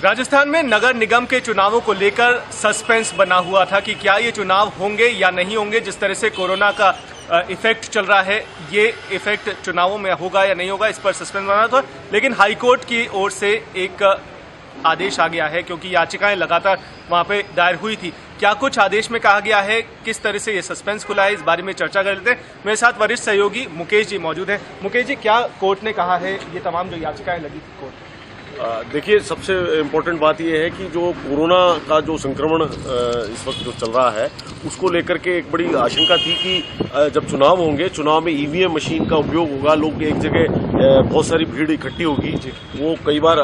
राजस्थान में नगर निगम के चुनावों को लेकर सस्पेंस बना हुआ था कि क्या ये चुनाव होंगे या नहीं होंगे। जिस तरह से कोरोना का इफेक्ट चल रहा है, ये इफेक्ट चुनावों में होगा या नहीं होगा, इस पर सस्पेंस बना था। लेकिन हाईकोर्ट की ओर से एक आदेश आ गया है, क्योंकि याचिकाएं लगातार वहां पे दायर हुई थी। क्या कुछ आदेश में कहा गया है, किस तरह से ये सस्पेंस खुला है, इस बारे में चर्चा कर लेते हैं। मेरे साथ वरिष्ठ सहयोगी मुकेश जी मौजूद हैं। मुकेश जी, क्या कोर्ट ने कहा है, ये तमाम जो याचिकाएं लगी थी कोर्ट? देखिए, सबसे इम्पोर्टेंट बात यह है कि जो कोरोना का जो संक्रमण इस वक्त जो चल रहा है, उसको लेकर के एक बड़ी आशंका थी कि जब चुनाव होंगे, चुनाव में ईवीएम मशीन का उपयोग होगा, लोग एक जगह बहुत सारी भीड़ इकट्ठी होगी, वो कई बार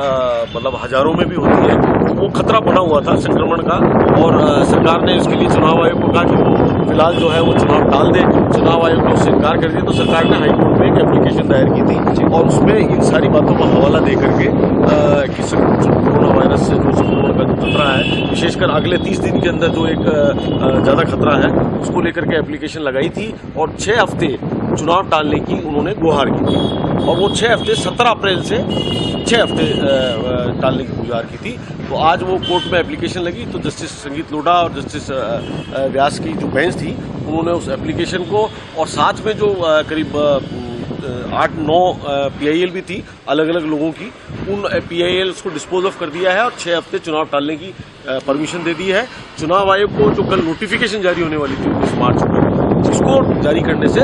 मतलब हजारों में भी होती है। वो खतरा बना हुआ था संक्रमण का, और सरकार ने इसके लिए चुनाव आयोग को कहा कि वो फिलहाल जो है वो चुनाव टाल दे। चुनाव आयोग ने उससे इनकार कर दिया, तो सरकार ने हाईकोर्ट में एक एप्लीकेशन दायर की थी और उसमें इन सारी बातों का हवाला दे करके कि कोरोना वायरस से जो संक्रमण का जो खतरा है, विशेषकर अगले 30 दिन के अंदर जो एक ज्यादा खतरा है, उसको लेकर के एप्लीकेशन लगाई थी और 6 हफ्ते चुनाव टालने की उन्होंने गुहार की थी। और वो 6 हफ्ते 17 अप्रैल से 6 हफ्ते टालने की गुहार की थी। तो आज वो कोर्ट में एप्लीकेशन लगी, तो जस्टिस संगीत लोढ़ा और जस्टिस व्यास की जो बेंच थी, उन्होंने उस एप्लीकेशन को और साथ में जो करीब 8-9 PIL भी थी अलग अलग लोगों की, उन PILs को डिस्पोज ऑफ कर दिया है और 6 हफ्ते चुनाव टालने की परमिशन दे दी है। चुनाव आयोग को जो कल नोटिफिकेशन जारी होने वाली थी 19 मार्च को, जिसको जारी करने से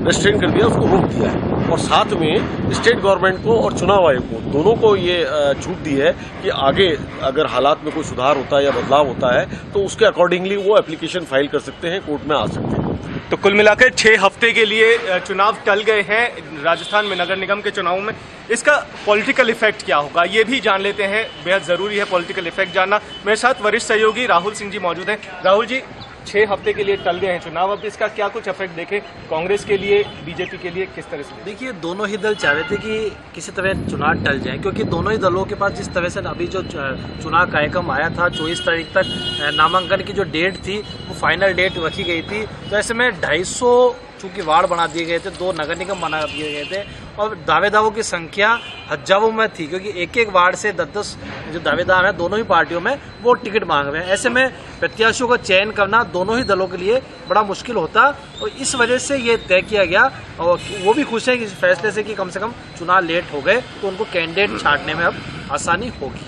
रेस्ट्रेन कर दिया, उसको रोक दिया है। और साथ में स्टेट गवर्नमेंट को और चुनाव आयोग को, दोनों को ये छूट दी है कि आगे अगर हालात में कोई सुधार होता है या बदलाव होता है, तो उसके अकॉर्डिंगली वो एप्लीकेशन फाइल कर सकते हैं, कोर्ट में आ सकते हैं। तो कुल मिलाकर 6 हफ्ते के लिए चुनाव टल गए हैं राजस्थान में नगर निगम के चुनावों में। इसका पॉलिटिकल इफेक्ट क्या होगा, ये भी जान लेते हैं। बेहद जरूरी है पॉलिटिकल इफेक्ट जानना। मेरे साथ वरिष्ठ सहयोगी राहुल सिंह जी मौजूद हैं। राहुल जी, 6 हफ्ते के लिए टल गए हैं चुनाव, अब इसका क्या कुछ इफेक्ट देखें कांग्रेस के लिए, बीजेपी के लिए, किस तरह से? देखिए, दोनों ही दल चाह रहे थे कि किसी तरह चुनाव टल जाए, क्योंकि दोनों ही दलों के पास जिस तरह से अभी जो चुनाव कार्यक्रम आया था, 24 तारीख तक नामांकन की जो डेट थी वो फाइनल डेट रखी गई थी। तो ऐसे में 250 चूंकि वार्ड बना दिए गए थे, 2 नगर निगम बना दिए गए थे और दावेदारों की संख्या हजारों में थी, क्योंकि एक एक वार्ड से 10-10 जो दावेदार हैं दोनों ही पार्टियों में, वो टिकट मांग रहे हैं। ऐसे में प्रत्याशियों का चयन करना दोनों ही दलों के लिए बड़ा मुश्किल होता, और इस वजह से ये तय किया गया। और वो भी खुश हैं इस फैसले से कि कम से कम चुनाव लेट हो गए, तो उनको कैंडिडेट छांटने में अब आसानी होगी।